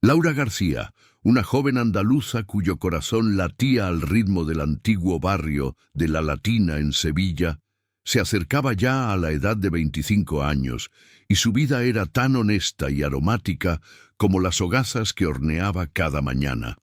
Laura García, una joven andaluza cuyo corazón latía al ritmo del antiguo barrio de La Latina en Sevilla, se acercaba ya a la edad de 25 años y su vida era tan honesta y aromática como las hogazas que horneaba cada mañana.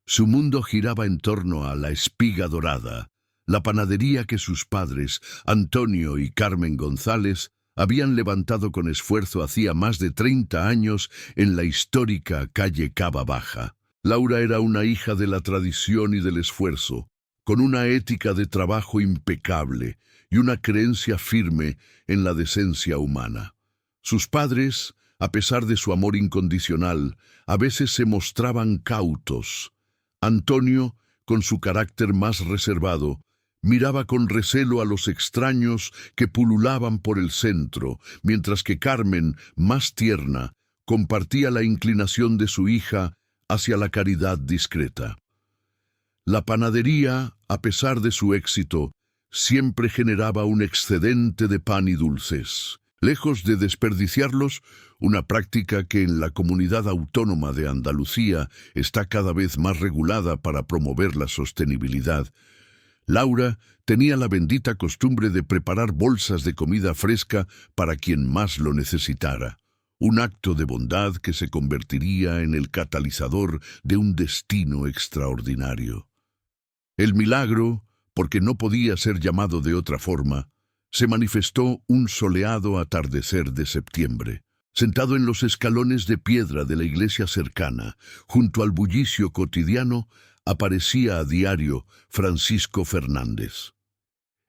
Su mundo giraba en torno a la Espiga Dorada, la panadería que sus padres, Antonio y Carmen González, habían levantado con esfuerzo hacía más de 30 años en la histórica calle Cava Baja. Laura era una hija de la tradición y del esfuerzo, con una ética de trabajo impecable y una creencia firme en la decencia humana. Sus padres, a pesar de su amor incondicional, a veces se mostraban cautos. Antonio, con su carácter más reservado, miraba con recelo a los extraños que pululaban por el centro, mientras que Carmen, más tierna, compartía la inclinación de su hija hacia la caridad discreta. La panadería, a pesar de su éxito, siempre generaba un excedente de pan y dulces. Lejos de desperdiciarlos, una práctica que en la comunidad autónoma de Andalucía está cada vez más regulada para promover la sostenibilidad, Laura tenía la bendita costumbre de preparar bolsas de comida fresca para quien más lo necesitara, un acto de bondad que se convertiría en el catalizador de un destino extraordinario. El milagro, porque no podía ser llamado de otra forma, se manifestó un soleado atardecer de septiembre. Sentado en los escalones de piedra de la iglesia cercana, junto al bullicio cotidiano, aparecía a diario Francisco Fernández.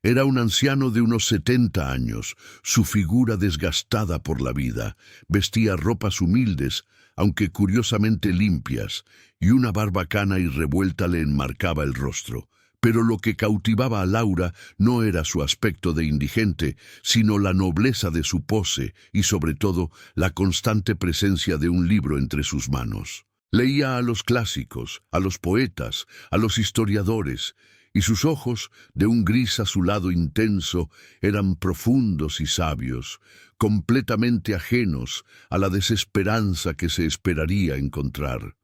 Era un anciano de unos 70 años, su figura desgastada por la vida, vestía ropas humildes, aunque curiosamente limpias, y una barbacana y revuelta le enmarcaba el rostro. Pero lo que cautivaba a Laura no era su aspecto de indigente, sino la nobleza de su pose y, sobre todo, la constante presencia de un libro entre sus manos. Leía a los clásicos, a los poetas, a los historiadores, y sus ojos, de un gris azulado intenso, eran profundos y sabios, completamente ajenos a la desesperanza que se esperaría encontrar.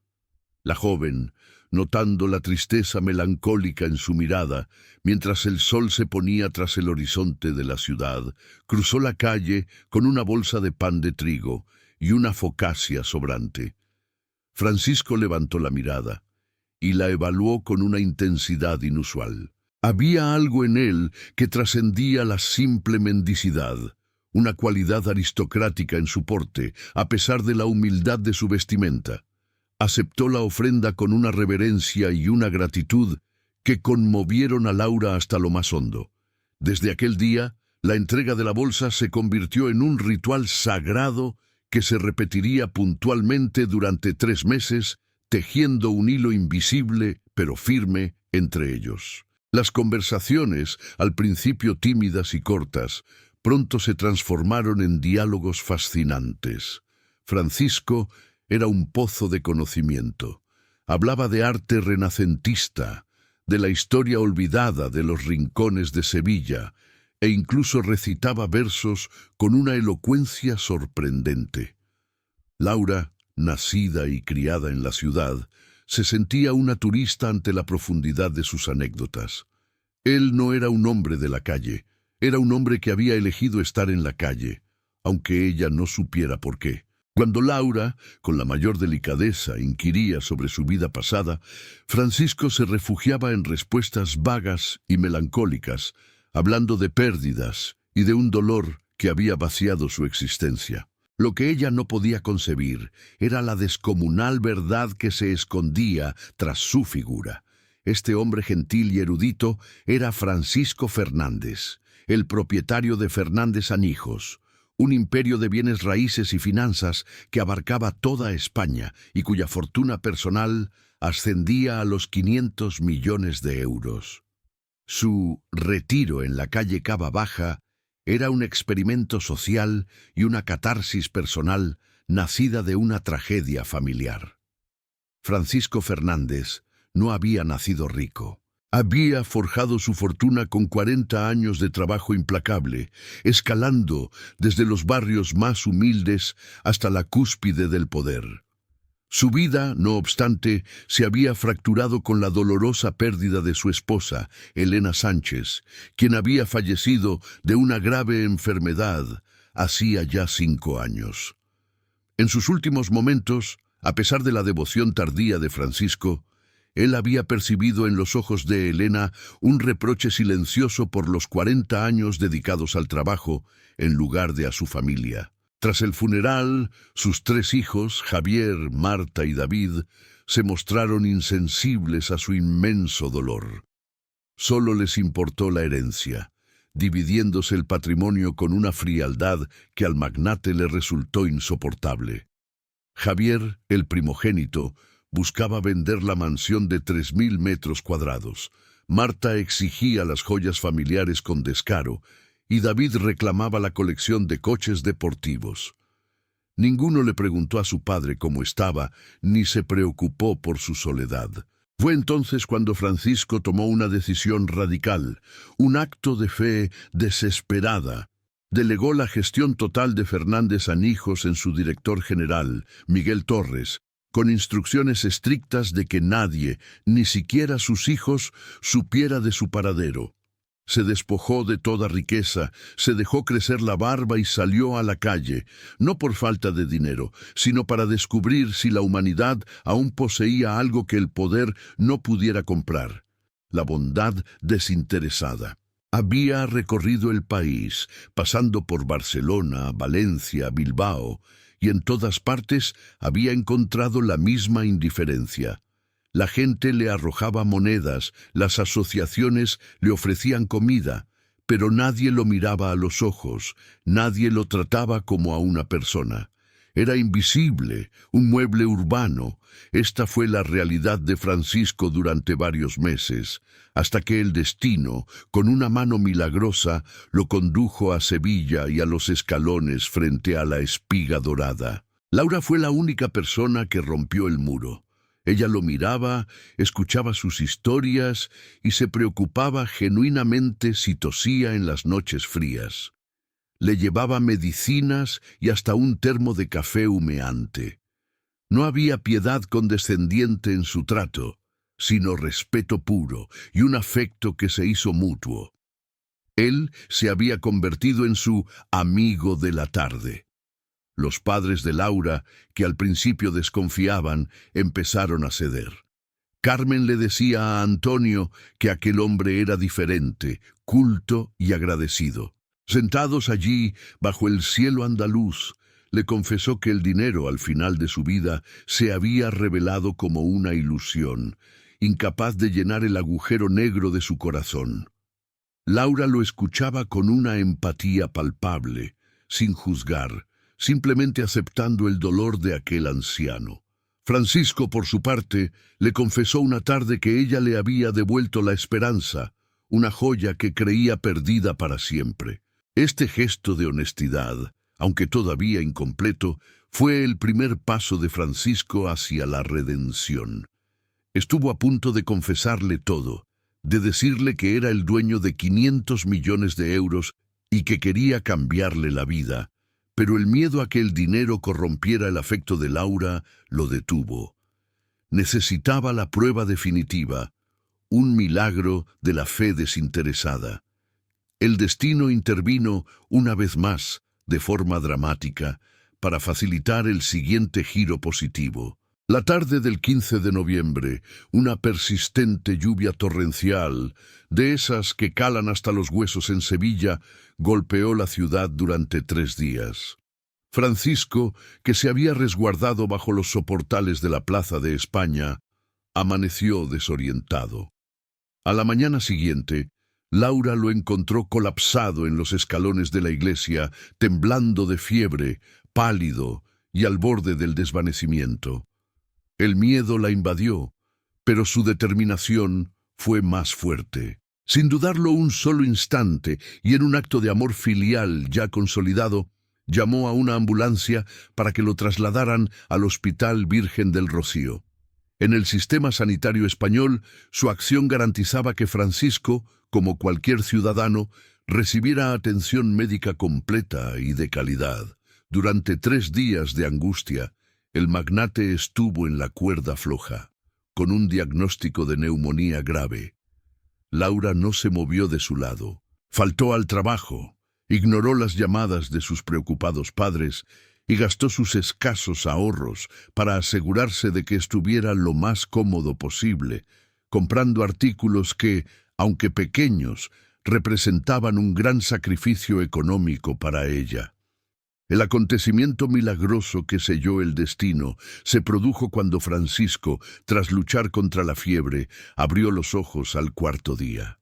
La joven, notando la tristeza melancólica en su mirada, mientras el sol se ponía tras el horizonte de la ciudad, cruzó la calle con una bolsa de pan de trigo y una focaccia sobrante. Francisco levantó la mirada y la evaluó con una intensidad inusual. Había algo en él que trascendía la simple mendicidad, una cualidad aristocrática en su porte, a pesar de la humildad de su vestimenta. Aceptó la ofrenda con una reverencia y una gratitud que conmovieron a Laura hasta lo más hondo. Desde aquel día, la entrega de la bolsa se convirtió en un ritual sagrado que se repetiría puntualmente durante 3 meses, tejiendo un hilo invisible pero firme entre ellos. Las conversaciones, al principio tímidas y cortas, pronto se transformaron en diálogos fascinantes. Francisco era un pozo de conocimiento. Hablaba de arte renacentista, de la historia olvidada de los rincones de Sevilla, e incluso recitaba versos con una elocuencia sorprendente. Laura, nacida y criada en la ciudad, se sentía una turista ante la profundidad de sus anécdotas. Él no era un hombre de la calle, era un hombre que había elegido estar en la calle, aunque ella no supiera por qué. Cuando Laura, con la mayor delicadeza, inquiría sobre su vida pasada, Francisco se refugiaba en respuestas vagas y melancólicas, hablando de pérdidas y de un dolor que había vaciado su existencia. Lo que ella no podía concebir era la descomunal verdad que se escondía tras su figura. Este hombre gentil y erudito era Francisco Fernández, el propietario de Fernández Anijos, un imperio de bienes raíces y finanzas que abarcaba toda España y cuya fortuna personal ascendía a los 500 millones de euros. Su retiro en la calle Cava Baja era un experimento social y una catarsis personal nacida de una tragedia familiar. Francisco Fernández no había nacido rico. Había forjado su fortuna con 40 años de trabajo implacable, escalando desde los barrios más humildes hasta la cúspide del poder. Su vida, no obstante, se había fracturado con la dolorosa pérdida de su esposa, Elena Sánchez, quien había fallecido de una grave enfermedad hacía ya 5 años. En sus últimos momentos, a pesar de la devoción tardía de Francisco, él había percibido en los ojos de Elena un reproche silencioso por los 40 años dedicados al trabajo en lugar de a su familia. Tras el funeral, sus 3 hijos, Javier, Marta y David, se mostraron insensibles a su inmenso dolor. Solo les importó la herencia, dividiéndose el patrimonio con una frialdad que al magnate le resultó insoportable. Javier, el primogénito, buscaba vender la mansión de 3.000 metros cuadrados. Marta exigía las joyas familiares con descaro, y David reclamaba la colección de coches deportivos. Ninguno le preguntó a su padre cómo estaba, ni se preocupó por su soledad. Fue entonces cuando Francisco tomó una decisión radical, un acto de fe desesperada. Delegó la gestión total de Fernández Anijos en su director general, Miguel Torres, con instrucciones estrictas de que nadie, ni siquiera sus hijos, supiera de su paradero. Se despojó de toda riqueza, se dejó crecer la barba y salió a la calle, no por falta de dinero, sino para descubrir si la humanidad aún poseía algo que el poder no pudiera comprar: la bondad desinteresada. Había recorrido el país, pasando por Barcelona, Valencia, Bilbao, y en todas partes había encontrado la misma indiferencia. La gente le arrojaba monedas, las asociaciones le ofrecían comida, pero nadie lo miraba a los ojos, nadie lo trataba como a una persona. Era invisible, un mueble urbano. Esta fue la realidad de Francisco durante varios meses, hasta que el destino, con una mano milagrosa, lo condujo a Sevilla y a los escalones frente a la espiga dorada. Laura fue la única persona que rompió el muro. Ella lo miraba, escuchaba sus historias y se preocupaba genuinamente si tosía en las noches frías. Le llevaba medicinas y hasta un termo de café humeante. No había piedad condescendiente en su trato, sino respeto puro y un afecto que se hizo mutuo. Él se había convertido en su amigo de la tarde. Los padres de Laura, que al principio desconfiaban, empezaron a ceder. Carmen le decía a Antonio que aquel hombre era diferente, culto y agradecido. Sentados allí, bajo el cielo andaluz, le confesó que el dinero, al final de su vida, se había revelado como una ilusión, incapaz de llenar el agujero negro de su corazón. Laura lo escuchaba con una empatía palpable, sin juzgar, simplemente aceptando el dolor de aquel anciano. Francisco, por su parte, le confesó una tarde que ella le había devuelto la esperanza, una joya que creía perdida para siempre. Este gesto de honestidad, aunque todavía incompleto, fue el primer paso de Francisco hacia la redención. Estuvo a punto de confesarle todo, de decirle que era el dueño de 500 millones de euros y que quería cambiarle la vida, pero el miedo a que el dinero corrompiera el afecto de Laura lo detuvo. Necesitaba la prueba definitiva, un milagro de la fe desinteresada. El destino intervino una vez más, de forma dramática, para facilitar el siguiente giro positivo. La tarde del 15 de noviembre, una persistente lluvia torrencial, de esas que calan hasta los huesos en Sevilla, golpeó la ciudad durante 3 días. Francisco, que se había resguardado bajo los soportales de la Plaza de España, amaneció desorientado. A la mañana siguiente, Laura lo encontró colapsado en los escalones de la iglesia, temblando de fiebre, pálido y al borde del desvanecimiento. El miedo la invadió, pero su determinación fue más fuerte. Sin dudarlo un solo instante, y en un acto de amor filial ya consolidado, llamó a una ambulancia para que lo trasladaran al Hospital Virgen del Rocío. En el sistema sanitario español, su acción garantizaba que Francisco, como cualquier ciudadano, recibiera atención médica completa y de calidad. Durante 3 días de angustia, El magnate estuvo en la cuerda floja, con un diagnóstico de neumonía grave. Laura no se movió de su lado, faltó al trabajo, ignoró las llamadas de sus preocupados padres y gastó sus escasos ahorros para asegurarse de que estuviera lo más cómodo posible, comprando artículos que, aunque pequeños, representaban un gran sacrificio económico para ella. El acontecimiento milagroso que selló el destino se produjo cuando Francisco, tras luchar contra la fiebre, abrió los ojos al cuarto día.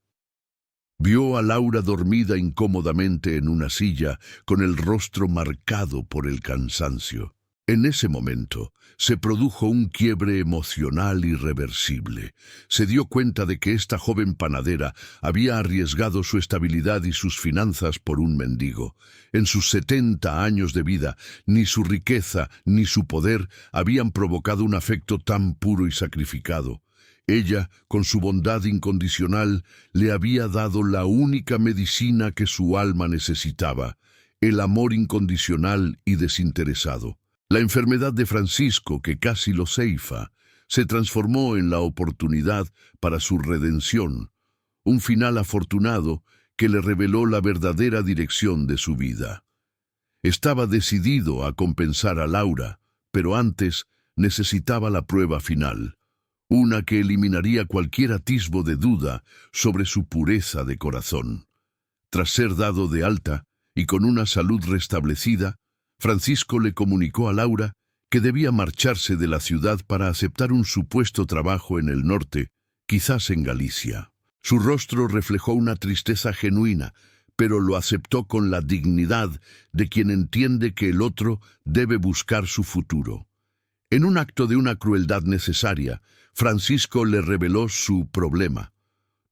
Vio a Laura dormida incómodamente en una silla, con el rostro marcado por el cansancio. En ese momento se produjo un quiebre emocional irreversible. Se dio cuenta de que esta joven panadera había arriesgado su estabilidad y sus finanzas por un mendigo. En sus 70 años de vida, ni su riqueza ni su poder habían provocado un afecto tan puro y sacrificado. Ella, con su bondad incondicional, le había dado la única medicina que su alma necesitaba, el amor incondicional y desinteresado. La enfermedad de Francisco, que casi lo ceifa, se transformó en la oportunidad para su redención, un final afortunado que le reveló la verdadera dirección de su vida. Estaba decidido a compensar a Laura, pero antes necesitaba la prueba final, una que eliminaría cualquier atisbo de duda sobre su pureza de corazón. Tras ser dado de alta y con una salud restablecida, Francisco le comunicó a Laura que debía marcharse de la ciudad para aceptar un supuesto trabajo en el norte, quizás en Galicia. Su rostro reflejó una tristeza genuina, pero lo aceptó con la dignidad de quien entiende que el otro debe buscar su futuro. En un acto de una crueldad necesaria, Francisco le reveló su problema.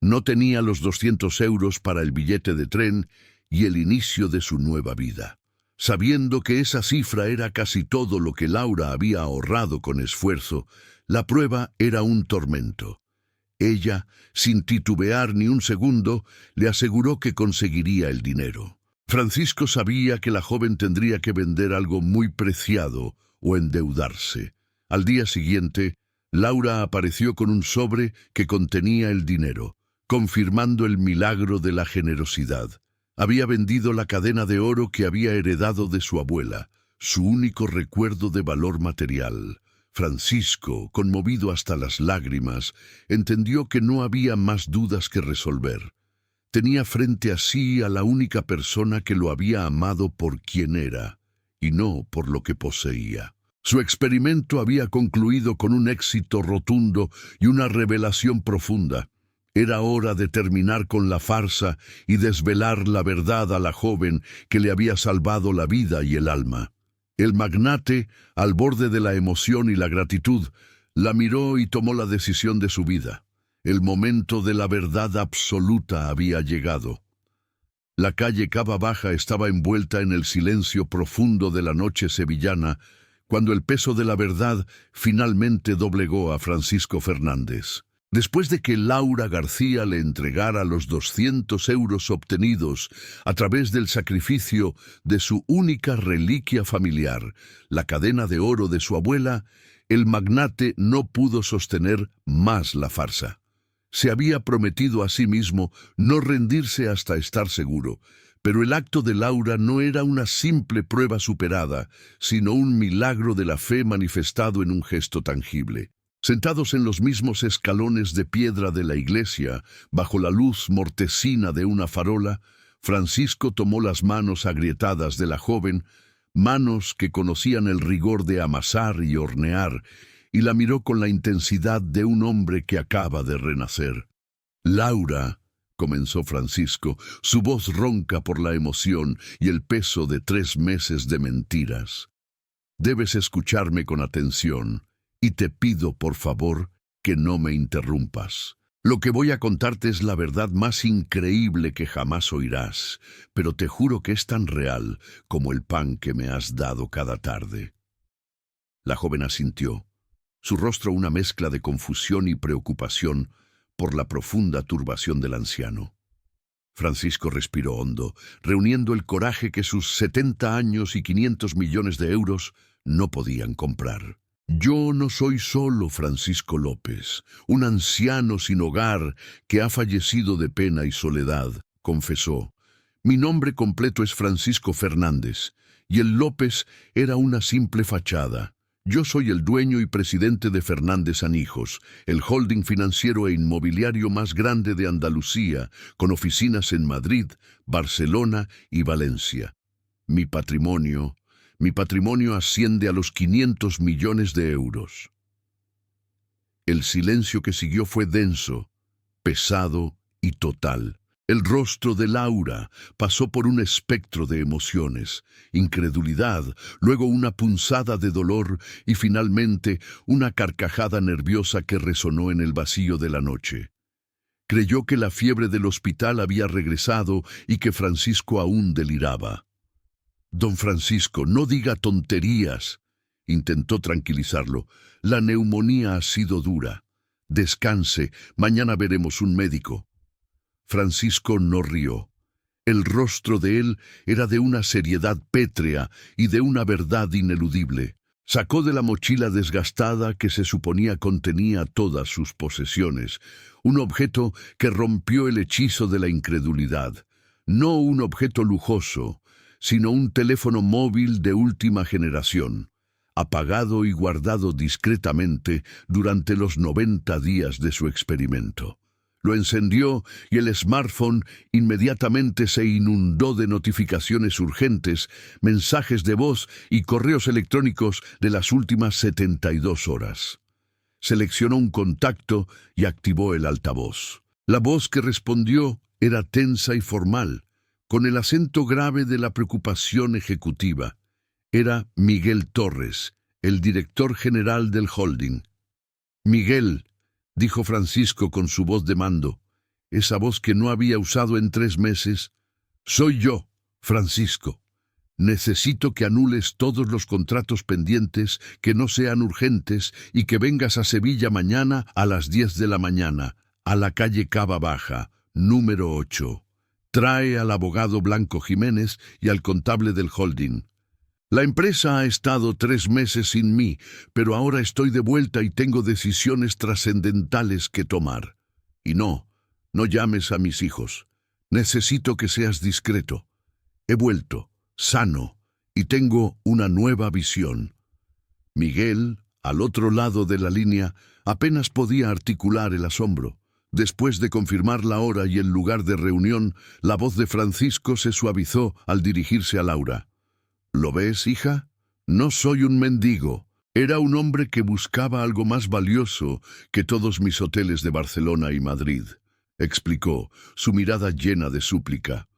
No tenía los 200 euros para el billete de tren y el inicio de su nueva vida. Sabiendo que esa cifra era casi todo lo que Laura había ahorrado con esfuerzo, la prueba era un tormento. Ella, sin titubear ni un segundo, le aseguró que conseguiría el dinero. Francisco sabía que la joven tendría que vender algo muy preciado o endeudarse. Al día siguiente, Laura apareció con un sobre que contenía el dinero, confirmando el milagro de la generosidad. Había vendido la cadena de oro que había heredado de su abuela, su único recuerdo de valor material. Francisco, conmovido hasta las lágrimas, entendió que no había más dudas que resolver. Tenía frente a sí a la única persona que lo había amado por quien era, y no por lo que poseía. Su experimento había concluido con un éxito rotundo y una revelación profunda. Era hora de terminar con la farsa y desvelar la verdad a la joven que le había salvado la vida y el alma. El magnate, al borde de la emoción y la gratitud, la miró y tomó la decisión de su vida. El momento de la verdad absoluta había llegado. La calle Cava Baja estaba envuelta en el silencio profundo de la noche sevillana, cuando el peso de la verdad finalmente doblegó a Francisco Fernández. Después de que Laura García le entregara los 200 euros obtenidos a través del sacrificio de su única reliquia familiar, la cadena de oro de su abuela, el magnate no pudo sostener más la farsa. Se había prometido a sí mismo no rendirse hasta estar seguro, pero el acto de Laura no era una simple prueba superada, sino un milagro de la fe manifestado en un gesto tangible. Sentados en los mismos escalones de piedra de la iglesia, bajo la luz mortecina de una farola, Francisco tomó las manos agrietadas de la joven, manos que conocían el rigor de amasar y hornear, y la miró con la intensidad de un hombre que acaba de renacer. «Laura», comenzó Francisco, su voz ronca por la emoción y el peso de 3 meses de mentiras. «Debes escucharme con atención. Y te pido, por favor, que no me interrumpas. Lo que voy a contarte es la verdad más increíble que jamás oirás, pero te juro que es tan real como el pan que me has dado cada tarde». La joven asintió, su rostro una mezcla de confusión y preocupación por la profunda turbación del anciano. Francisco respiró hondo, reuniendo el coraje que sus 70 años y 500 millones de euros no podían comprar. Yo no soy solo Francisco López, un anciano sin hogar que ha fallecido de pena y soledad, confesó. Mi nombre completo es Francisco Fernández, y el López era una simple fachada. Yo soy el dueño y presidente de Fernández Hijos, el holding financiero e inmobiliario más grande de Andalucía, con oficinas en Madrid, Barcelona y Valencia. Mi patrimonio asciende a los 500 millones de euros. El silencio que siguió fue denso, pesado y total. El rostro de Laura pasó por un espectro de emociones, incredulidad, luego una punzada de dolor y finalmente una carcajada nerviosa que resonó en el vacío de la noche. Creyó que la fiebre del hospital había regresado y que Francisco aún deliraba. Don Francisco, no diga tonterías, intentó tranquilizarlo. La neumonía ha sido dura. Descanse, mañana veremos un médico. Francisco no rió. El rostro de él era de una seriedad pétrea y de una verdad ineludible. Sacó de la mochila desgastada que se suponía contenía todas sus posesiones, un objeto que rompió el hechizo de la incredulidad. No un objeto lujoso, sino un teléfono móvil de última generación, apagado y guardado discretamente durante los 90 días de su experimento. Lo encendió y el smartphone inmediatamente se inundó de notificaciones urgentes, mensajes de voz y correos electrónicos de las últimas 72 horas. Seleccionó un contacto y activó el altavoz. La voz que respondió era tensa y formal, con el acento grave de la preocupación ejecutiva. Era Miguel Torres, el director general del holding. «Miguel», dijo Francisco con su voz de mando, esa voz que no había usado en 3 meses. «Soy yo, Francisco. Necesito que anules todos los contratos pendientes, que no sean urgentes, y que vengas a Sevilla mañana a las 10 de la mañana, a la calle Cava Baja, número 8. Trae al abogado Blanco Jiménez y al contable del holding. La empresa ha estado 3 meses sin mí, pero ahora estoy de vuelta y tengo decisiones trascendentales que tomar. Y no llames a mis hijos. Necesito que seas discreto. He vuelto, sano, y tengo una nueva visión». Miguel, al otro lado de la línea, apenas podía articular el asombro. Después de confirmar la hora y el lugar de reunión, la voz de Francisco se suavizó al dirigirse a Laura. «¿Lo ves, hija? No soy un mendigo. Era un hombre que buscaba algo más valioso que todos mis hoteles de Barcelona y Madrid», explicó, su mirada llena de súplica.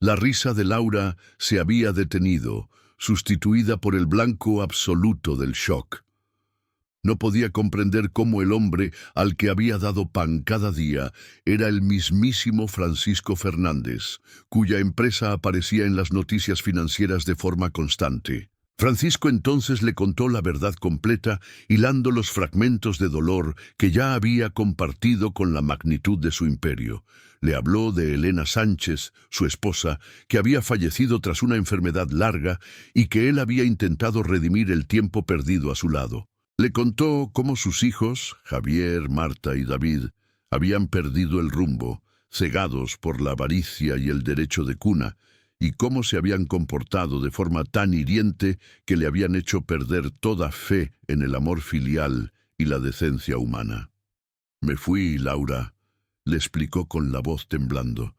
La risa de Laura se había detenido, sustituida por el blanco absoluto del shock. No podía comprender cómo el hombre al que había dado pan cada día era el mismísimo Francisco Fernández, cuya empresa aparecía en las noticias financieras de forma constante. Francisco entonces le contó la verdad completa, hilando los fragmentos de dolor que ya había compartido con la magnitud de su imperio. Le habló de Elena Sánchez, su esposa, que había fallecido tras una enfermedad larga y que él había intentado redimir el tiempo perdido a su lado. Le contó cómo sus hijos, Javier, Marta y David, habían perdido el rumbo, cegados por la avaricia y el derecho de cuna, y cómo se habían comportado de forma tan hiriente que le habían hecho perder toda fe en el amor filial y la decencia humana. «Me fui, Laura», le explicó con la voz temblando.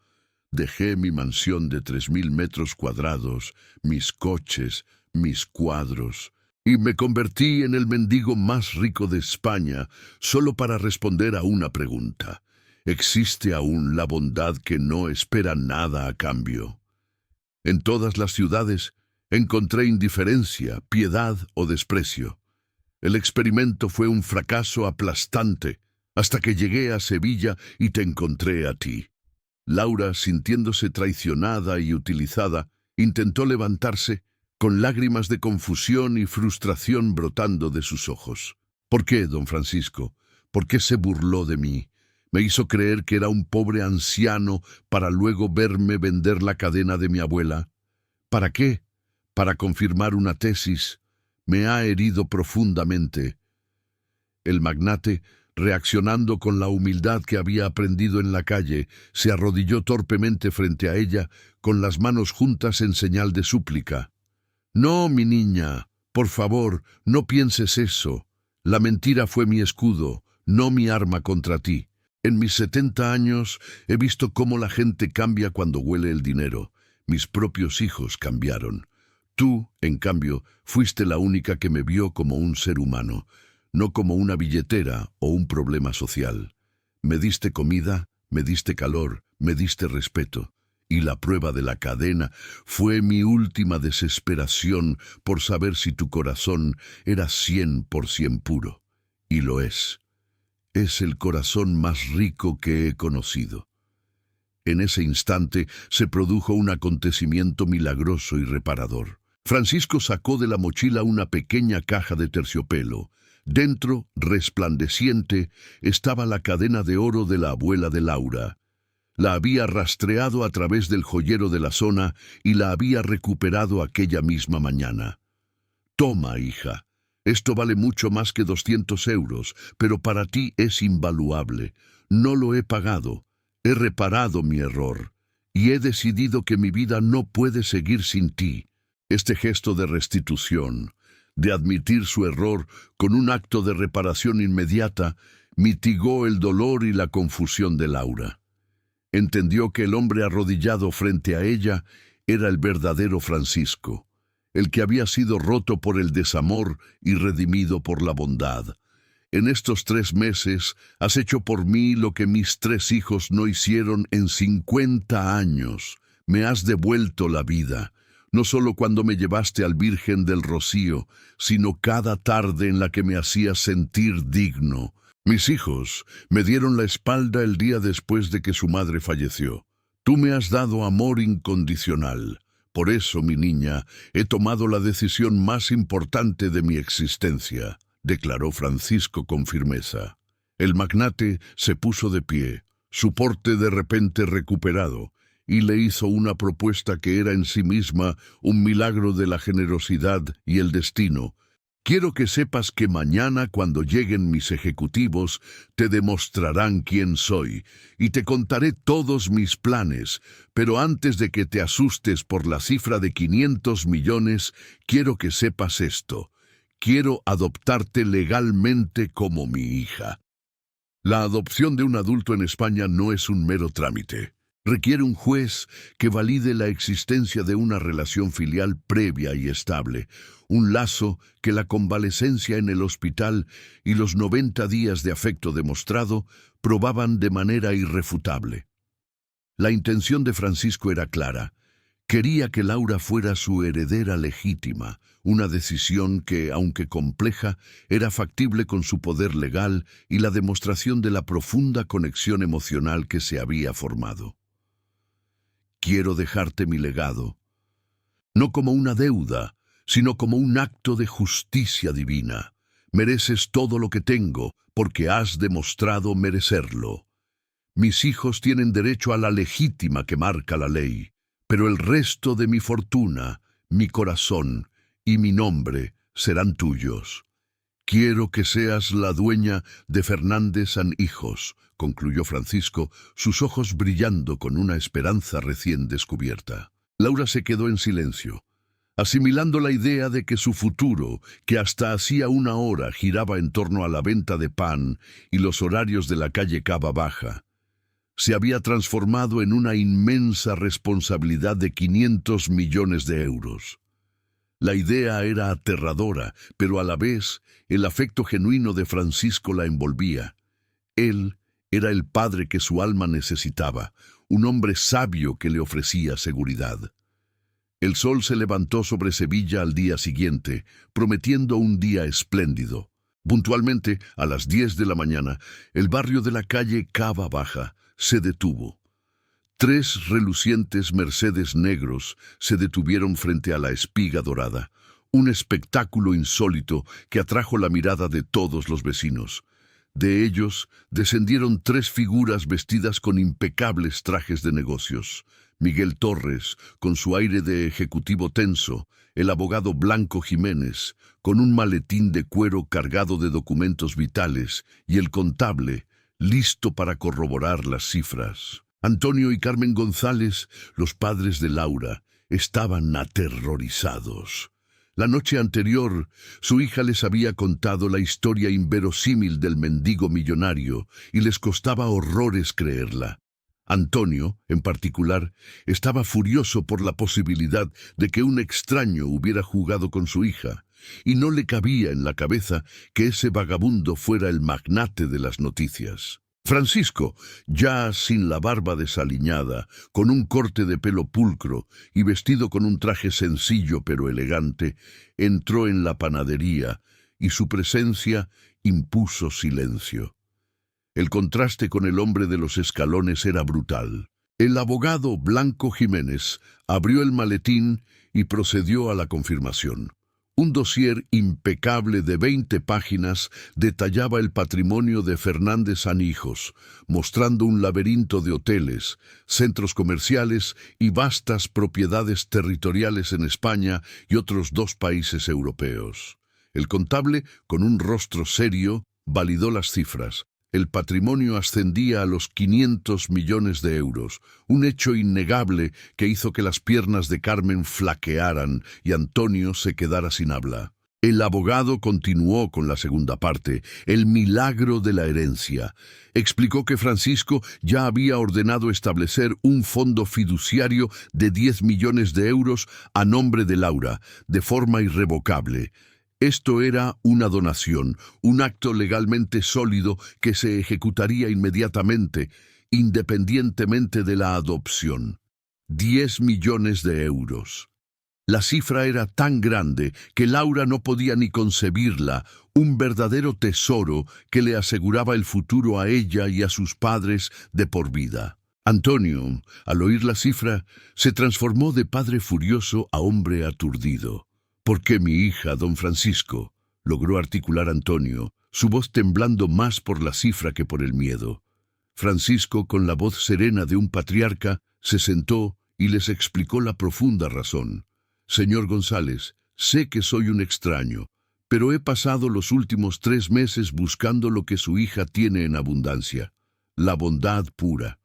«Dejé mi mansión de 3.000 metros cuadrados, mis coches, mis cuadros, y me convertí en el mendigo más rico de España solo para responder a una pregunta. ¿Existe aún la bondad que no espera nada a cambio? En todas las ciudades encontré indiferencia, piedad o desprecio. El experimento fue un fracaso aplastante hasta que llegué a Sevilla y te encontré a ti». Laura, sintiéndose traicionada y utilizada, intentó levantarse, con lágrimas de confusión y frustración brotando de sus ojos. «¿Por qué, don Francisco? ¿Por qué se burló de mí? Me hizo creer que era un pobre anciano para luego verme vender la cadena de mi abuela. ¿Para qué? Para confirmar una tesis. Me ha herido profundamente. El magnate, reaccionando con la humildad que había aprendido en la calle, se arrodilló torpemente frente a ella, con las manos juntas en señal de súplica. «No, mi niña, por favor, no pienses eso. La mentira fue mi escudo, no mi arma contra ti. En mis 70 años he visto cómo la gente cambia cuando huele el dinero. Mis propios hijos cambiaron. Tú, en cambio, fuiste la única que me vio como un ser humano, no como una billetera o un problema social. Me diste comida, me diste calor, me diste respeto. Y la prueba de la cadena fue mi última desesperación por saber si tu corazón era 100% puro. Y lo es. Es el corazón más rico que he conocido». En ese instante se produjo un acontecimiento milagroso y reparador. Francisco sacó de la mochila una pequeña caja de terciopelo. Dentro, resplandeciente, estaba la cadena de oro de la abuela de Laura. La había rastreado a través del joyero de la zona y la había recuperado aquella misma mañana. «Toma, hija. Esto vale mucho más que 200 euros, pero para ti es invaluable. No lo he pagado. He reparado mi error. Y he decidido que mi vida no puede seguir sin ti». Este gesto de restitución, de admitir su error con un acto de reparación inmediata, mitigó el dolor y la confusión de Laura. Entendió que el hombre arrodillado frente a ella era el verdadero Francisco, el que había sido roto por el desamor y redimido por la bondad. «En estos 3 meses has hecho por mí lo que mis 3 hijos no hicieron en 50 años. Me has devuelto la vida, no solo cuando me llevaste al Virgen del Rocío, sino cada tarde en la que me hacías sentir digno. Mis hijos me dieron la espalda el día después de que su madre falleció. Tú me has dado amor incondicional. Por eso, mi niña, he tomado la decisión más importante de mi existencia», declaró Francisco con firmeza. El magnate se puso de pie, su porte de repente recuperado, y le hizo una propuesta que era en sí misma un milagro de la generosidad y el destino. «Quiero que sepas que mañana, cuando lleguen mis ejecutivos, te demostrarán quién soy, y te contaré todos mis planes, pero antes de que te asustes por la cifra de 500 millones, quiero que sepas esto. Quiero adoptarte legalmente como mi hija». La adopción de un adulto en España no es un mero trámite. Requiere un juez que valide la existencia de una relación filial previa y estable, un lazo que la convalecencia en el hospital y los 90 días de afecto demostrado probaban de manera irrefutable. La intención de Francisco era clara. Quería que Laura fuera su heredera legítima, una decisión que, aunque compleja, era factible con su poder legal y la demostración de la profunda conexión emocional que se había formado. «Quiero dejarte mi legado, no como una deuda, sino como un acto de justicia divina. Mereces todo lo que tengo, porque has demostrado merecerlo. Mis hijos tienen derecho a la legítima que marca la ley, pero el resto de mi fortuna, mi corazón y mi nombre serán tuyos. Quiero que seas la dueña de Fernández & Hijos», concluyó Francisco, sus ojos brillando con una esperanza recién descubierta. Laura se quedó en silencio, asimilando la idea de que su futuro, que hasta hacía una hora giraba en torno a la venta de pan y los horarios de la calle Cava Baja, se había transformado en una inmensa responsabilidad de 500 millones de euros. La idea era aterradora, pero a la vez el afecto genuino de Francisco la envolvía. Él era el padre que su alma necesitaba, un hombre sabio que le ofrecía seguridad. El sol se levantó sobre Sevilla al día siguiente, prometiendo un día espléndido. Puntualmente, a las 10 de la mañana, el barrio de la calle Cava Baja se detuvo. 3 relucientes Mercedes negros se detuvieron frente a la Espiga Dorada, un espectáculo insólito que atrajo la mirada de todos los vecinos. De ellos descendieron 3 figuras vestidas con impecables trajes de negocios. Miguel Torres, con su aire de ejecutivo tenso, el abogado Blanco Jiménez, con un maletín de cuero cargado de documentos vitales, y el contable, listo para corroborar las cifras. Antonio y Carmen González, los padres de Laura, estaban aterrorizados. La noche anterior, su hija les había contado la historia inverosímil del mendigo millonario y les costaba horrores creerla. Antonio, en particular, estaba furioso por la posibilidad de que un extraño hubiera jugado con su hija, y no le cabía en la cabeza que ese vagabundo fuera el magnate de las noticias. Francisco, ya sin la barba desaliñada, con un corte de pelo pulcro y vestido con un traje sencillo pero elegante, entró en la panadería y su presencia impuso silencio. El contraste con el hombre de los escalones era brutal. El abogado Blanco Jiménez abrió el maletín y procedió a la confirmación. Un dossier impecable de 20 páginas detallaba el patrimonio de Fernández Hijos, mostrando un laberinto de hoteles, centros comerciales y vastas propiedades territoriales en España y otros 2 países europeos. El contable, con un rostro serio, validó las cifras. El patrimonio ascendía a los 500 millones de euros, un hecho innegable que hizo que las piernas de Carmen flaquearan y Antonio se quedara sin habla. El abogado continuó con la segunda parte, el milagro de la herencia. Explicó que Francisco ya había ordenado establecer un fondo fiduciario de 10 millones de euros a nombre de Laura, de forma irrevocable. Esto era una donación, un acto legalmente sólido que se ejecutaría inmediatamente, independientemente de la adopción. 10 millones de euros. La cifra era tan grande que Laura no podía ni concebirla, un verdadero tesoro que le aseguraba el futuro a ella y a sus padres de por vida. Antonio, al oír la cifra, se transformó de padre furioso a hombre aturdido. «¿Por qué mi hija, don Francisco?», logró articular Antonio, su voz temblando más por la cifra que por el miedo. Francisco, con la voz serena de un patriarca, se sentó y les explicó la profunda razón. «Señor González, sé que soy un extraño, pero he pasado los últimos 3 meses buscando lo que su hija tiene en abundancia, la bondad pura.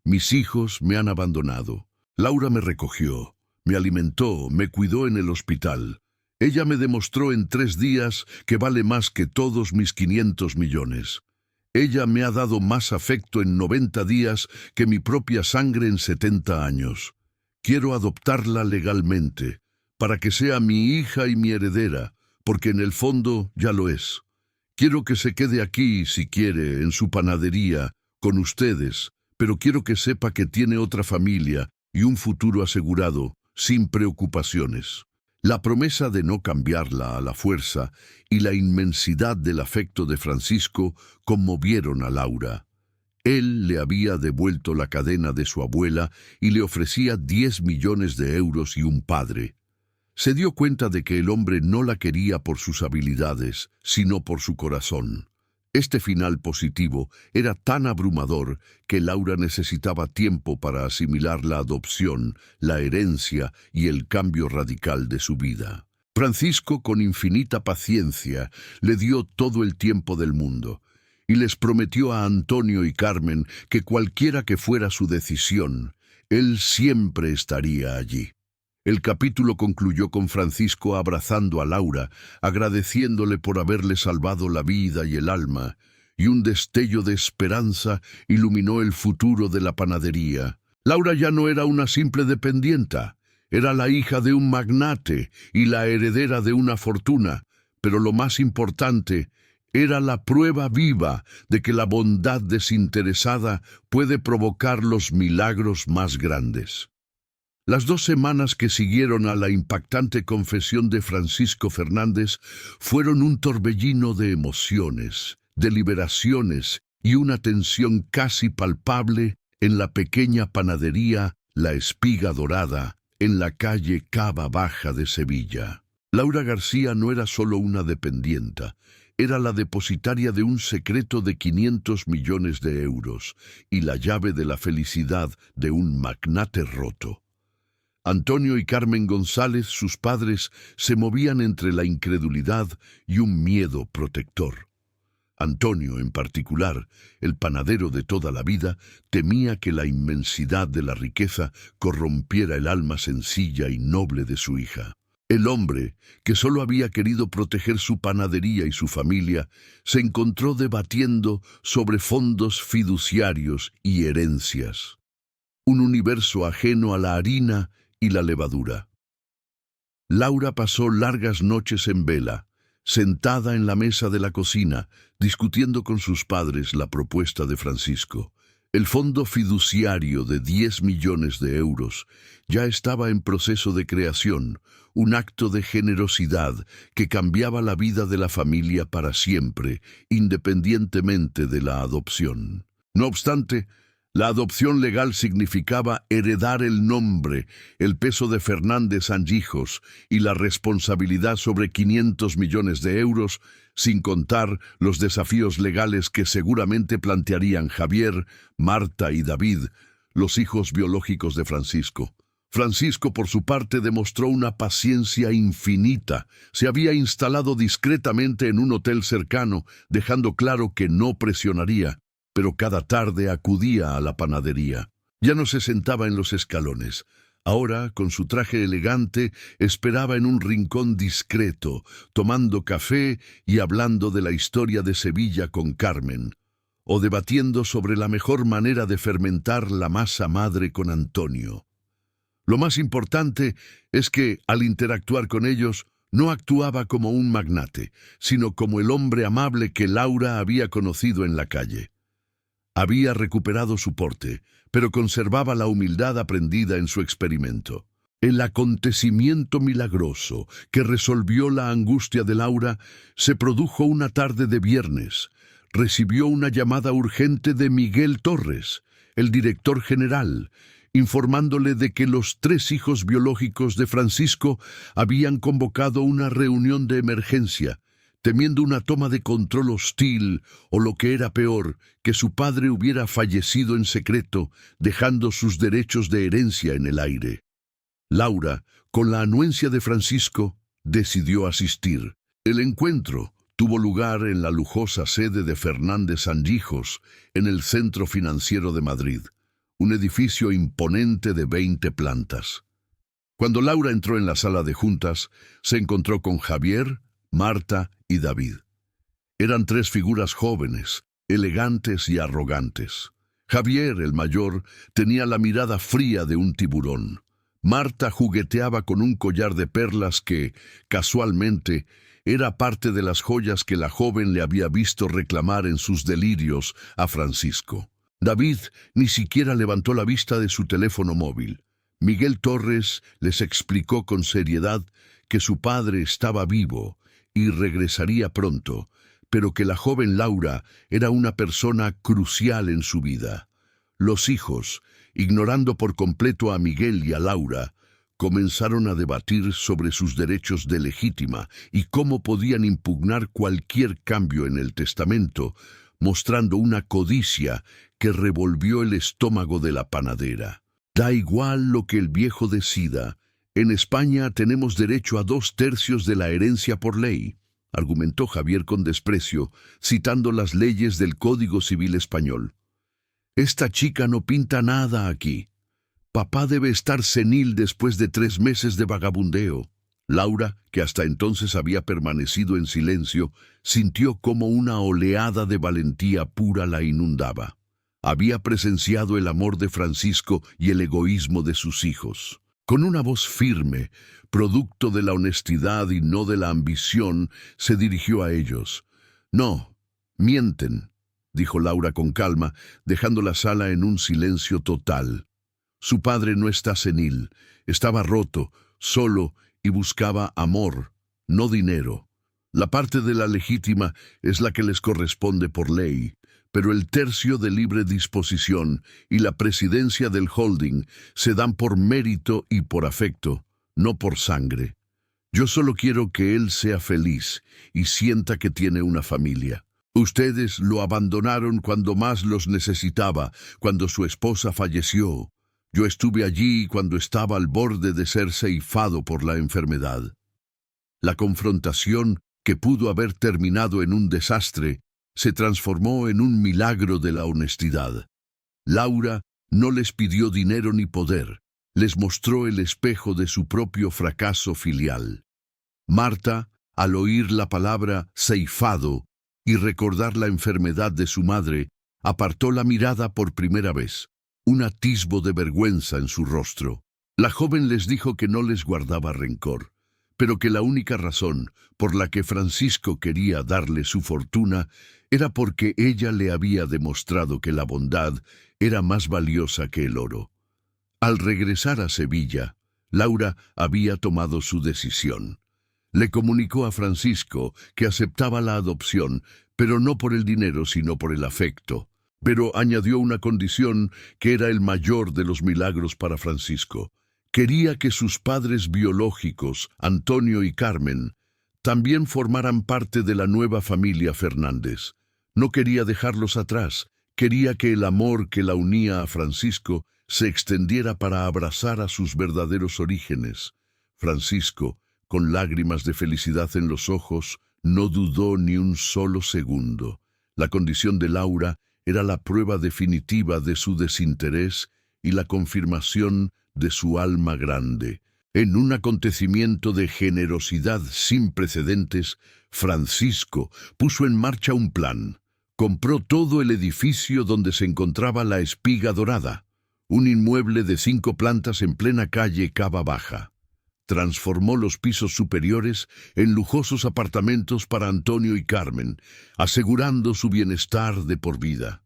Mis hijos me han abandonado. Laura me recogió, me alimentó, me cuidó en el hospital. Ella me demostró en 3 días que vale más que todos mis 500 millones. Ella me ha dado más afecto en 90 días que mi propia sangre en 70 años. Quiero adoptarla legalmente, para que sea mi hija y mi heredera, porque en el fondo ya lo es. Quiero que se quede aquí, si quiere, en su panadería, con ustedes, pero quiero que sepa que tiene otra familia y un futuro asegurado, sin preocupaciones». La promesa de no cambiarla a la fuerza y la inmensidad del afecto de Francisco conmovieron a Laura. Él le había devuelto la cadena de su abuela y le ofrecía 10 millones de euros y un padre. Se dio cuenta de que el hombre no la quería por sus habilidades, sino por su corazón. Este final positivo era tan abrumador que Laura necesitaba tiempo para asimilar la adopción, la herencia y el cambio radical de su vida. Francisco, con infinita paciencia, le dio todo el tiempo del mundo y les prometió a Antonio y Carmen que cualquiera que fuera su decisión, él siempre estaría allí. El capítulo concluyó con Francisco abrazando a Laura, agradeciéndole por haberle salvado la vida y el alma, y un destello de esperanza iluminó el futuro de la panadería. Laura ya no era una simple dependienta, era la hija de un magnate y la heredera de una fortuna, pero lo más importante, era la prueba viva de que la bondad desinteresada puede provocar los milagros más grandes. Las 2 semanas que siguieron a la impactante confesión de Francisco Fernández fueron un torbellino de emociones, deliberaciones y una tensión casi palpable en la pequeña panadería La Espiga Dorada, en la calle Cava Baja de Sevilla. Laura García no era solo una dependienta, era la depositaria de un secreto de 500 millones de euros y la llave de la felicidad de un magnate roto. Antonio y Carmen González, sus padres, se movían entre la incredulidad y un miedo protector. Antonio, en particular, el panadero de toda la vida, temía que la inmensidad de la riqueza corrompiera el alma sencilla y noble de su hija. El hombre, que solo había querido proteger su panadería y su familia, se encontró debatiendo sobre fondos fiduciarios y herencias. Un universo ajeno a la harina y la levadura. Laura pasó largas noches en vela, sentada en la mesa de la cocina, discutiendo con sus padres la propuesta de Francisco. El fondo fiduciario de 10 millones de euros ya estaba en proceso de creación, un acto de generosidad que cambiaba la vida de la familia para siempre, independientemente de la adopción. No obstante, la adopción legal significaba heredar el nombre, el peso de Fernández Angijos y la responsabilidad sobre 500 millones de euros, sin contar los desafíos legales que seguramente plantearían Javier, Marta y David, los hijos biológicos de Francisco. Francisco, por su parte, demostró una paciencia infinita. Se había instalado discretamente en un hotel cercano, dejando claro que no presionaría, pero cada tarde acudía a la panadería. Ya no se sentaba en los escalones. Ahora, con su traje elegante, esperaba en un rincón discreto, tomando café y hablando de la historia de Sevilla con Carmen, o debatiendo sobre la mejor manera de fermentar la masa madre con Antonio. Lo más importante es que, al interactuar con ellos, no actuaba como un magnate, sino como el hombre amable que Laura había conocido en la calle. Había recuperado su porte, pero conservaba la humildad aprendida en su experimento. El acontecimiento milagroso que resolvió la angustia de Laura se produjo una tarde de viernes. Recibió una llamada urgente de Miguel Torres, el director general, informándole de que los 3 hijos biológicos de Francisco habían convocado una reunión de emergencia, temiendo una toma de control hostil o, lo que era peor, que su padre hubiera fallecido en secreto, dejando sus derechos de herencia en el aire. Laura, con la anuencia de Francisco, decidió asistir. El encuentro tuvo lugar en la lujosa sede de Fernández Angijos, en el Centro Financiero de Madrid, un edificio imponente de 20 plantas. Cuando Laura entró en la sala de juntas, se encontró con Javier, Marta y David. Eran 3 figuras jóvenes, elegantes y arrogantes. Javier, el mayor, tenía la mirada fría de un tiburón. Marta jugueteaba con un collar de perlas que, casualmente, era parte de las joyas que la joven le había visto reclamar en sus delirios a Francisco. David ni siquiera levantó la vista de su teléfono móvil. Miguel Torres les explicó con seriedad que su padre estaba vivo y regresaría pronto, pero que la joven Laura era una persona crucial en su vida. Los hijos, ignorando por completo a Miguel y a Laura, comenzaron a debatir sobre sus derechos de legítima y cómo podían impugnar cualquier cambio en el testamento, mostrando una codicia que revolvió el estómago de la panadera. Da igual lo que el viejo decida. En España tenemos derecho a 2/3 de la herencia por ley, argumentó Javier con desprecio, citando las leyes del Código Civil español. Esta chica no pinta nada aquí. Papá debe estar senil después de 3 meses de vagabundeo. Laura, que hasta entonces había permanecido en silencio, sintió como una oleada de valentía pura la inundaba. Había presenciado el amor de Francisco y el egoísmo de sus hijos. Con una voz firme, producto de la honestidad y no de la ambición, se dirigió a ellos. «No, mienten», dijo Laura con calma, dejando la sala en un silencio total. Su padre no está senil, estaba roto, solo y buscaba amor, no dinero. La parte de la legítima es la que les corresponde por ley, pero el tercio de libre disposición y la presidencia del holding se dan por mérito y por afecto, no por sangre. Yo solo quiero que él sea feliz y sienta que tiene una familia. Ustedes lo abandonaron cuando más los necesitaba, cuando su esposa falleció. Yo estuve allí cuando estaba al borde de ser ceifado por la enfermedad. La confrontación, que pudo haber terminado en un desastre, se transformó en un milagro de la honestidad. Laura no les pidió dinero ni poder, les mostró el espejo de su propio fracaso filial. Marta, al oír la palabra ceifado y recordar la enfermedad de su madre, apartó la mirada por primera vez, un atisbo de vergüenza en su rostro. La joven les dijo que no les guardaba rencor, pero que la única razón por la que Francisco quería darle su fortuna era porque ella le había demostrado que la bondad era más valiosa que el oro. Al regresar a Sevilla, Laura había tomado su decisión. Le comunicó a Francisco que aceptaba la adopción, pero no por el dinero, sino por el afecto. Pero añadió una condición que era el mayor de los milagros para Francisco. Quería que sus padres biológicos, Antonio y Carmen, también formaran parte de la nueva familia Fernández. No quería dejarlos atrás, quería que el amor que la unía a Francisco se extendiera para abrazar a sus verdaderos orígenes. Francisco, con lágrimas de felicidad en los ojos, no dudó ni un solo segundo. La condición de Laura era la prueba definitiva de su desinterés y la confirmación de su alma grande. En un acontecimiento de generosidad sin precedentes, Francisco puso en marcha un plan. Compró todo el edificio donde se encontraba la Espiga Dorada, un inmueble de 5 plantas en plena calle Cava Baja. Transformó los pisos superiores en lujosos apartamentos para Antonio y Carmen, asegurando su bienestar de por vida.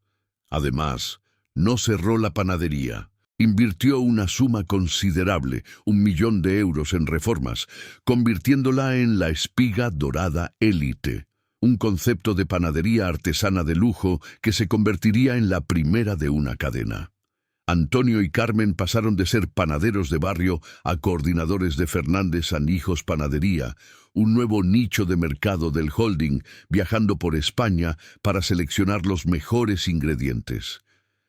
Además, no cerró la panadería. Invirtió una suma considerable, 1.000.000 de euros en reformas, convirtiéndola en la Espiga Dorada Élite, un concepto de panadería artesana de lujo que se convertiría en la primera de una cadena. Antonio y Carmen pasaron de ser panaderos de barrio a coordinadores de Fernández Hijos Panadería, un nuevo nicho de mercado del holding, viajando por España para seleccionar los mejores ingredientes.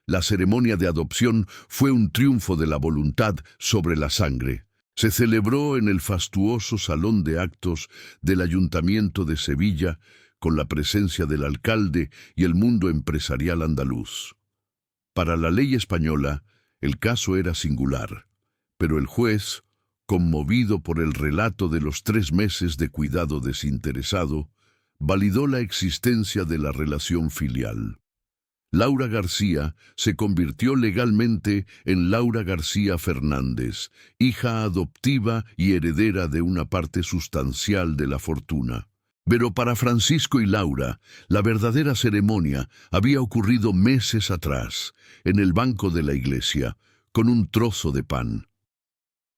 La ceremonia de adopción fue un triunfo de la voluntad sobre la sangre. Se celebró en el fastuoso salón de actos del Ayuntamiento de Sevilla, con la presencia del alcalde y el mundo empresarial andaluz. Para la ley española, el caso era singular, pero el juez, conmovido por el relato de los 3 meses de cuidado desinteresado, validó la existencia de la relación filial. Laura García se convirtió legalmente en Laura García Fernández, hija adoptiva y heredera de una parte sustancial de la fortuna. Pero para Francisco y Laura, la verdadera ceremonia había ocurrido meses atrás, en el banco de la iglesia, con un trozo de pan.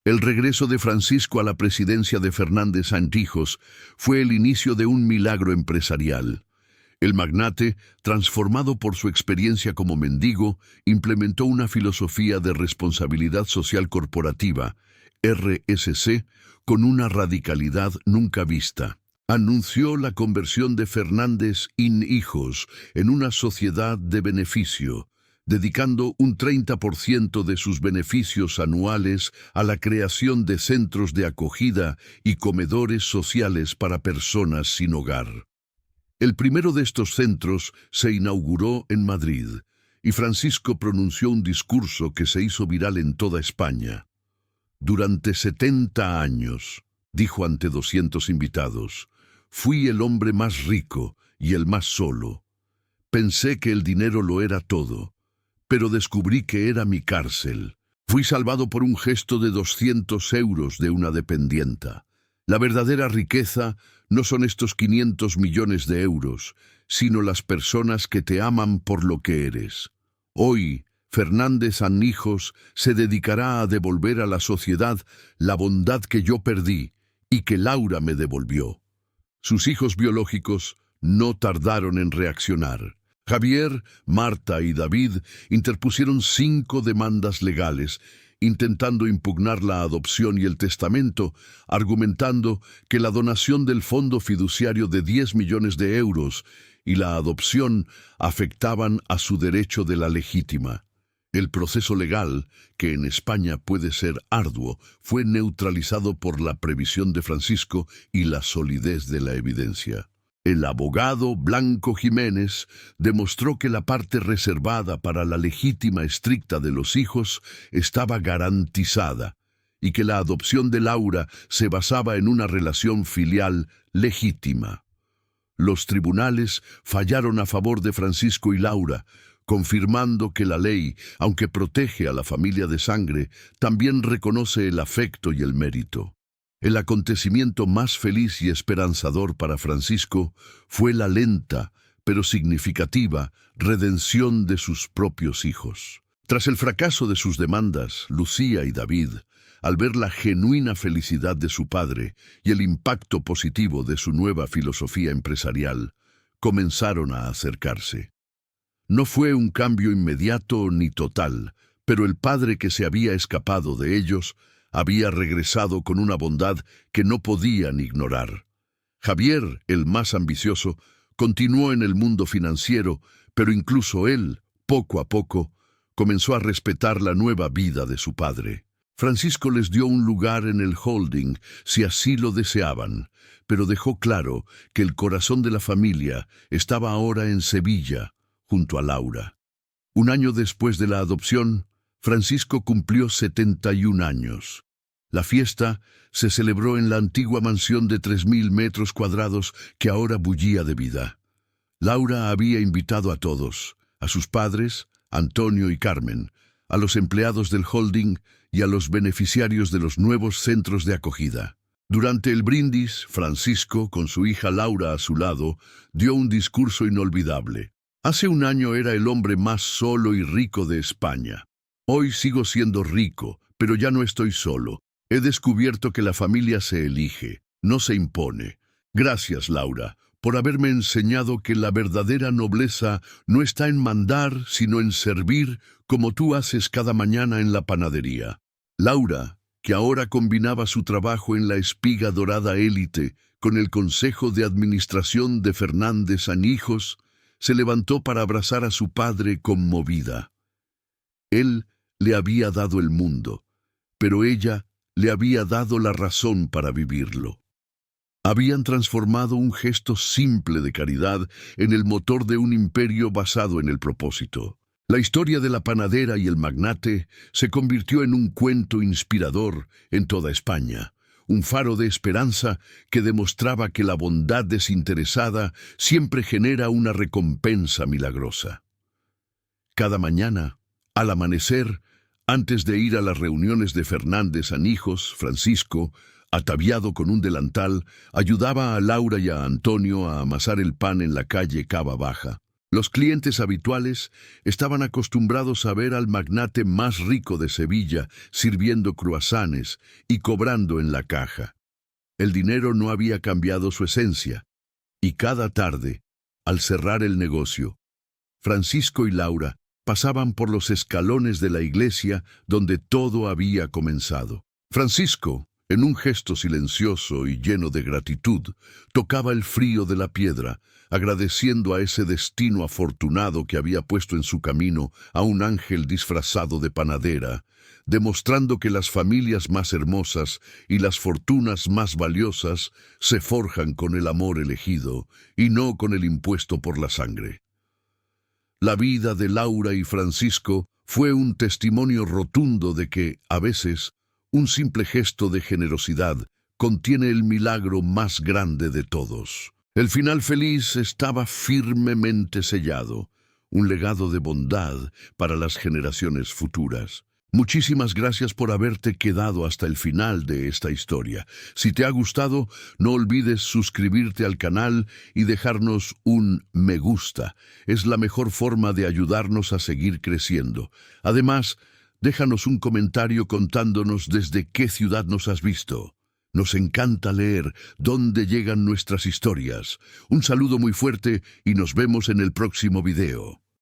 El regreso de Francisco a la presidencia de Fernández Hijos fue el inicio de un milagro empresarial. El magnate, transformado por su experiencia como mendigo, implementó una filosofía de responsabilidad social corporativa, RSC, con una radicalidad nunca vista. Anunció la conversión de Fernández Hijos en una sociedad de beneficio, dedicando un 30% de sus beneficios anuales a la creación de centros de acogida y comedores sociales para personas sin hogar. El primero de estos centros se inauguró en Madrid, y Francisco pronunció un discurso que se hizo viral en toda España. Durante 70 años, dijo ante 200 invitados, fui el hombre más rico y el más solo. Pensé que el dinero lo era todo, pero descubrí que era mi cárcel. Fui salvado por un gesto de 200 euros de una dependienta. La verdadera riqueza no son estos 500 millones de euros, sino las personas que te aman por lo que eres. Hoy, Fernández Hijos se dedicará a devolver a la sociedad la bondad que yo perdí y que Laura me devolvió. Sus hijos biológicos no tardaron en reaccionar. Javier, Marta y David interpusieron 5 demandas legales intentando impugnar la adopción y el testamento, argumentando que la donación del fondo fiduciario de 10 millones de euros y la adopción afectaban a su derecho de la legítima. El proceso legal, que en España puede ser arduo, fue neutralizado por la previsión de Francisco y la solidez de la evidencia. El abogado Blanco Jiménez demostró que la parte reservada para la legítima estricta de los hijos estaba garantizada y que la adopción de Laura se basaba en una relación filial legítima. Los tribunales fallaron a favor de Francisco y Laura, confirmando que la ley, aunque protege a la familia de sangre, también reconoce el afecto y el mérito. El acontecimiento más feliz y esperanzador para Francisco fue la lenta, pero significativa, redención de sus propios hijos. Tras el fracaso de sus demandas, Lucía y David, al ver la genuina felicidad de su padre y el impacto positivo de su nueva filosofía empresarial, comenzaron a acercarse. No fue un cambio inmediato ni total, pero el padre que se había escapado de ellos había regresado con una bondad que no podían ignorar. Javier, el más ambicioso, continuó en el mundo financiero, pero incluso él, poco a poco, comenzó a respetar la nueva vida de su padre. Francisco les dio un lugar en el holding si así lo deseaban, pero dejó claro que el corazón de la familia estaba ahora en Sevilla, junto a Laura. Un año después de la adopción, Francisco cumplió 71 años. La fiesta se celebró en la antigua mansión de 3.000 metros cuadrados que ahora bullía de vida. Laura había invitado a todos, a sus padres, Antonio y Carmen, a los empleados del holding y a los beneficiarios de los nuevos centros de acogida. Durante el brindis, Francisco, con su hija Laura a su lado, dio un discurso inolvidable. Hace un año era el hombre más solo y rico de España. Hoy sigo siendo rico, pero ya no estoy solo. He descubierto que la familia se elige, no se impone. Gracias, Laura, por haberme enseñado que la verdadera nobleza no está en mandar, sino en servir, como tú haces cada mañana en la panadería. Laura, que ahora combinaba su trabajo en la Espiga Dorada Élite con el Consejo de Administración de Fernández Sanhijos, se levantó para abrazar a su padre conmovida. Él le había dado el mundo, pero ella le había dado la razón para vivirlo. Habían transformado un gesto simple de caridad en el motor de un imperio basado en el propósito. La historia de la panadera y el magnate se convirtió en un cuento inspirador en toda España, un faro de esperanza que demostraba que la bondad desinteresada siempre genera una recompensa milagrosa. Cada mañana, al amanecer, antes de ir a las reuniones de Fernández Sanhijos, Francisco, ataviado con un delantal, ayudaba a Laura y a Antonio a amasar el pan en la calle Cava Baja. Los clientes habituales estaban acostumbrados a ver al magnate más rico de Sevilla sirviendo cruasanes y cobrando en la caja. El dinero no había cambiado su esencia, y cada tarde, al cerrar el negocio, Francisco y Laura pasaban por los escalones de la iglesia donde todo había comenzado. Francisco, en un gesto silencioso y lleno de gratitud, tocaba el frío de la piedra, agradeciendo a ese destino afortunado que había puesto en su camino a un ángel disfrazado de panadera, demostrando que las familias más hermosas y las fortunas más valiosas se forjan con el amor elegido y no con el impuesto por la sangre. La vida de Laura y Francisco fue un testimonio rotundo de que, a veces, un simple gesto de generosidad contiene el milagro más grande de todos. El final feliz estaba firmemente sellado, un legado de bondad para las generaciones futuras. Muchísimas gracias por haberte quedado hasta el final de esta historia. Si te ha gustado, no olvides suscribirte al canal y dejarnos un me gusta. Es la mejor forma de ayudarnos a seguir creciendo. Además, déjanos un comentario contándonos desde qué ciudad nos has visto. Nos encanta leer dónde llegan nuestras historias. Un saludo muy fuerte y nos vemos en el próximo video.